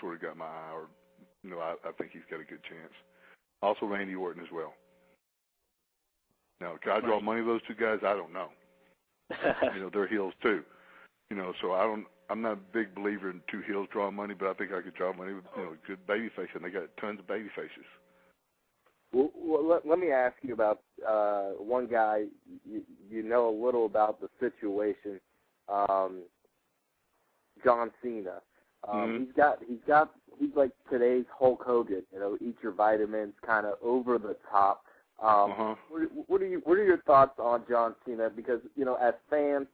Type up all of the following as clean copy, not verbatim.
sort of got my eye, or I think he's got a good chance. Also, Randy Orton as well. Now, can I draw money with those two guys? I don't know. They're heels too. So I'm not a big believer in two heels drawing money, but I think I could draw money with good baby faces, and they got tons of baby faces. Well, let me ask you about one guy. You know a little about the situation. John Cena. He's like today's Hulk Hogan. Eat your vitamins, kind of over the top. What are your thoughts on John Cena? Because as fans,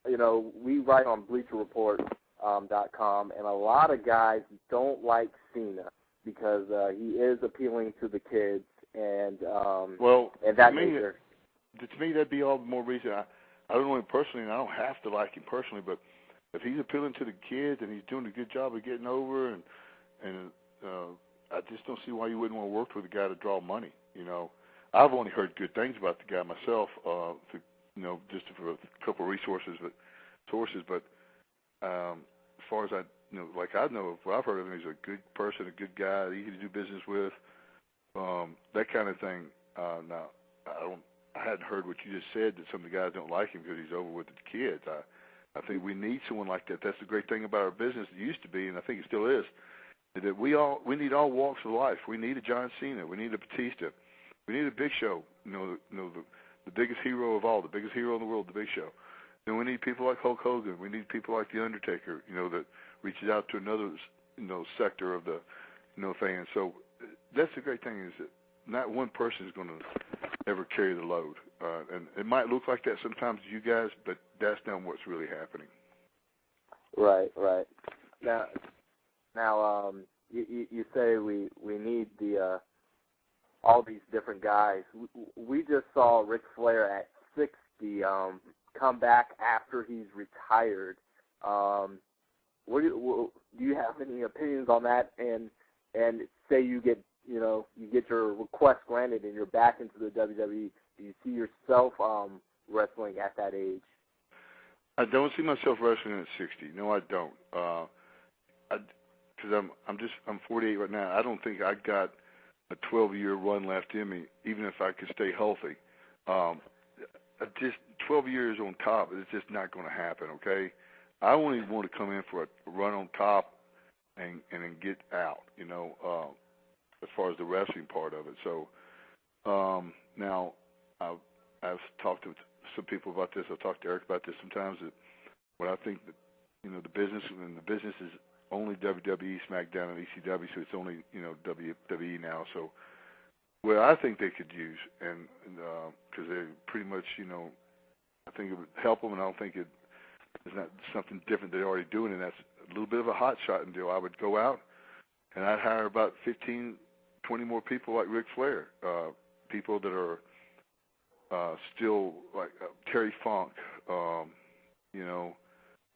we write on BleacherReport.com, and a lot of guys don't like Cena because he is appealing to the kids, and that nature. To me, that'd be all the more reason. I don't know him personally, and I don't have to like him personally, but if he's appealing to the kids and he's doing a good job of getting over, and I just don't see why you wouldn't want to work with a guy to draw money. I've only heard good things about the guy myself, just for a couple of sources, but as far as I know, what I've heard of him, he's a good person, a good guy, easy to do business with, that kind of thing. Now, I hadn't heard what you just said, that some of the guys don't like him because he's over with the kids. I think we need someone like that. That's the great thing about our business. It used to be, and I think it still is, that we need all walks of life. We need a John Cena. We need a Batista. We need a Big Show. The biggest hero of all, the biggest hero in the world, the Big Show. Then we need people like Hulk Hogan. We need people like The Undertaker, that reaches out to another, sector of the, fans. So that's the great thing, is that not one person is going to ever carry the load. And it might look like that sometimes to you guys, but that's not what's really happening. Right. Now, you say we need the all these different guys. We just saw Ric Flair at 60 come back after he's retired. Do you have any opinions on that? And say you get your request granted and you're back into the WWE. Do you see yourself wrestling at that age? I don't see myself wrestling at 60. No, I don't. Because I'm 48 right now. I don't think I got a 12-year run left in me, even if I could stay healthy. Just 12 years on top, it's just not going to happen. Okay, I only want to come in for a run on top and then get out. As far as the wrestling part of it. So now I've talked to some people about this. I've talked to Eric about this sometimes. That what I think that the business is only WWE, SmackDown, and ECW, so it's only WWE now. So what I think they could use, and because they pretty much I think it would help them, and I don't think it's not something different they're already doing, and that's a little bit of a hot shot deal. I would go out and I'd hire about 15, 20 more people like Ric Flair, people that are still like Terry Funk,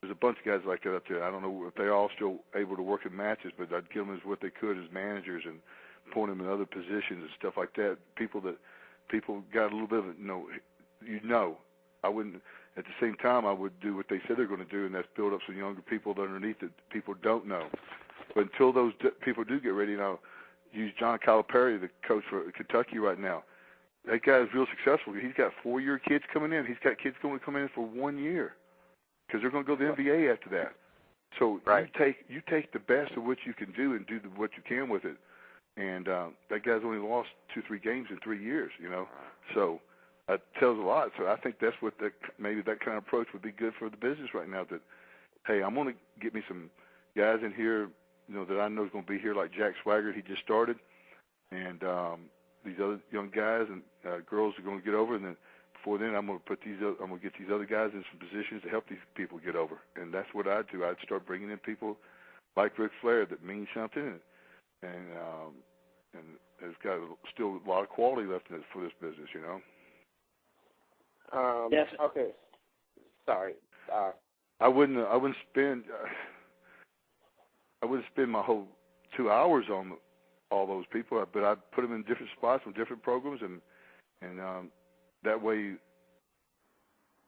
there's a bunch of guys like that up there. I don't know if they're all still able to work in matches, but I'd give them as what they could as managers and point them in other positions and stuff like that. People got a little bit of I wouldn't. At the same time, I would do what they said they're going to do, and that's build up some younger people that underneath that people don't know. But until those people do get ready, use John Calipari, the coach for Kentucky right now. That guy is real successful. He's got 4-year kids coming in. He's got kids going to come in for 1 year because they're going to go to the NBA after that. So right. you take the best of what you can do and do what you can with it. And that guy's only lost 2-3 games in 3 years, So that tells a lot. So I think that's what maybe that kind of approach would be good for the business right now. That, hey, I'm going to get me some guys in here, that I know is going to be here, like Jack Swagger. He just started, and these other young guys and girls are going to get over. And then before then, I'm going to get these other guys in some positions to help these people get over. And that's what I'd do. I'd start bringing in people like Ric Flair that mean something, and has got still a lot of quality left in it for this business, Yes. Okay. Sorry. I wouldn't spend my whole 2 hours on all those people, but I'd put them in different spots with different programs, and that way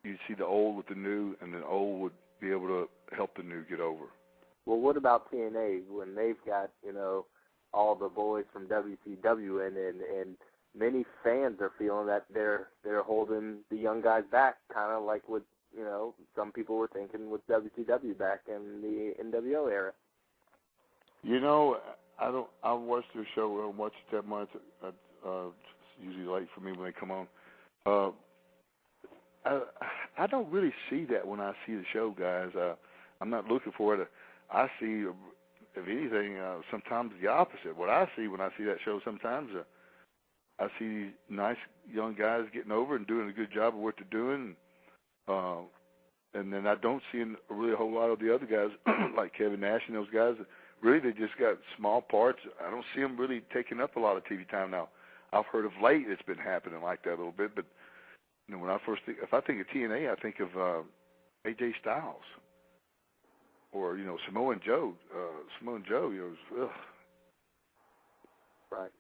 you'd see the old with the new, and the old would be able to help the new get over. Well, what about TNA when they've got, all the boys from WCW and many fans are feeling that they're holding the young guys back, kind of like what, some people were thinking with WCW back in the NWO era. I watch their show. I don't watch it that much. It's usually late for me when they come on. I don't really see that when I see the show, guys. I'm not looking for it. I see, if anything, sometimes the opposite. What I see when I see that show sometimes, I see these nice young guys getting over and doing a good job of what they're doing. And then I don't see really a whole lot of the other guys, like Kevin Nash and those guys. Really, they just got small parts. I don't see them really taking up a lot of TV time now. I've heard of late it's been happening like that a little bit, but when I first think, if I think of TNA, I think of AJ Styles or Samoa Joe. Samoa Joe, ugh. Right.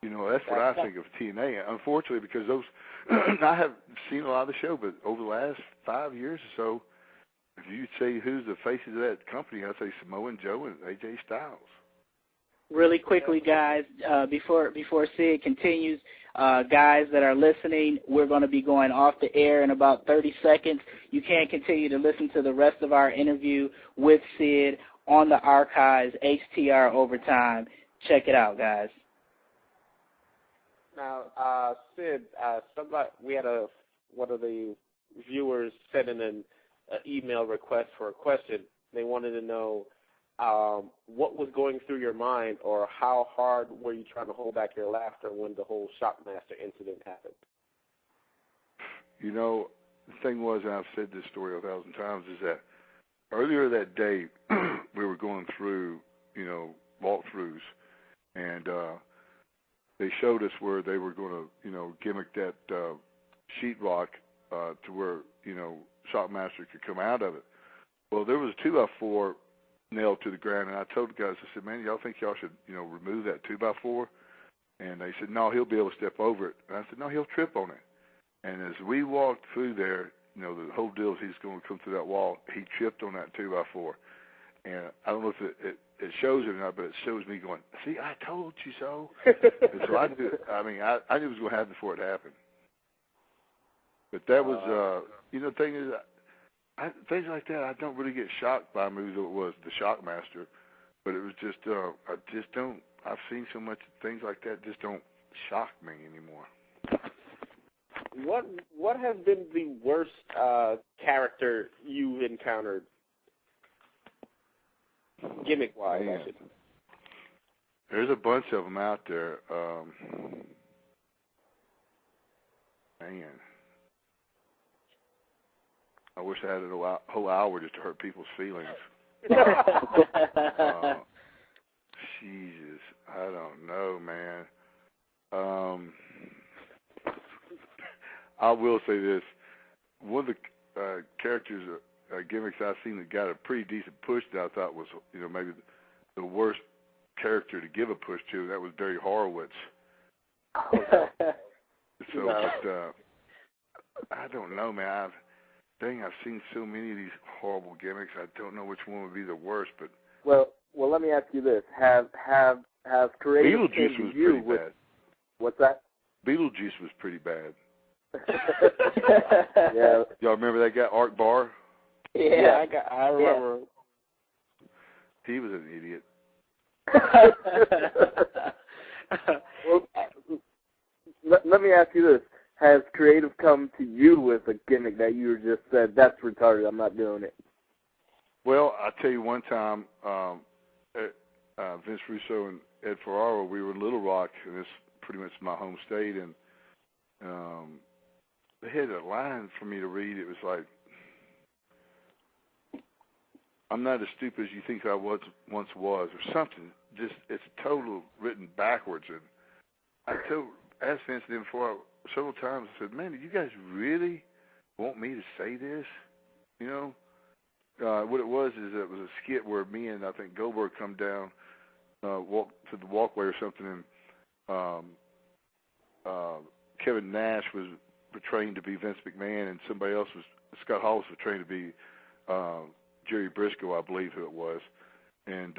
That's what I think of TNA. Unfortunately, because those, I have seen a lot of the show, but over the last 5 years or so, if you'd say who's the faces of that company, I'd say Samoa Joe and AJ Styles. Really quickly, guys, before Sid continues, guys that are listening, we're going to be going off the air in about 30 seconds. You can continue to listen to the rest of our interview with Sid on the archives, HTR Overtime. Check it out, guys. Now, Sid, we had one of the viewers send in an email request for a question. They wanted to know what was going through your mind, or how hard were you trying to hold back your laughter when the whole Shockmaster incident happened? The thing was, and I've said this story 1,000 times, is that earlier that day we were going through, walkthroughs, and they showed us where they were going to, gimmick that sheetrock to where, Shockmaster could come out of it. Well, there was a 2x4 nailed to the ground, and I told the guys, I said, man, y'all think y'all should, remove that 2x4? And they said, no, he'll be able to step over it. And I said, no, he'll trip on it. And as we walked through there, the whole deal is he's going to come through that wall. He tripped on that 2x4. And I don't know if it shows it or not, but it shows me going, see, I told you so. And so I knew it was going to happen before it happened. But that was, the thing is, things like that, I don't really get shocked by movies. It was The Shockmaster, but it was just, I've seen so much things like that just don't shock me anymore. What has been the worst character you've encountered, gimmick-wise? There's a bunch of them out there. Man. I wish I had a whole hour just to hurt people's feelings. Jesus, I don't know, man. I will say this. One of the characters, gimmicks I've seen that got a pretty decent push that I thought was, maybe the worst character to give a push to, that was Barry Horowitz. So, but, I don't know, man. I've seen so many of these horrible gimmicks. I don't know which one would be the worst, but well, let me ask you this: Have creative Beetlejuice was pretty bad. What's that? Beetlejuice was pretty bad. Yeah. Y'all remember that guy, Art Barr? Yeah. I remember. He was an idiot. Well, let me ask you this. Has creative come to you with a gimmick that you just said, that's retarded, I'm not doing it? Well, I'll tell you one time, Vince Russo and Ed Ferraro, we were in Little Rock, and this pretty much my home state, and they had a line for me to read. It was like, I'm not as stupid as you think I once was, or something. Just, it's total written backwards. And I asked Vince then several times, I said, man, do you guys really want me to say this? What it was is it was a skit where me and I think Goldberg come down, walk to the walkway or something, and Kevin Nash was portraying to be Vince McMahon, and somebody else Scott Hall was portraying to be Jerry Briscoe, I believe who it was. and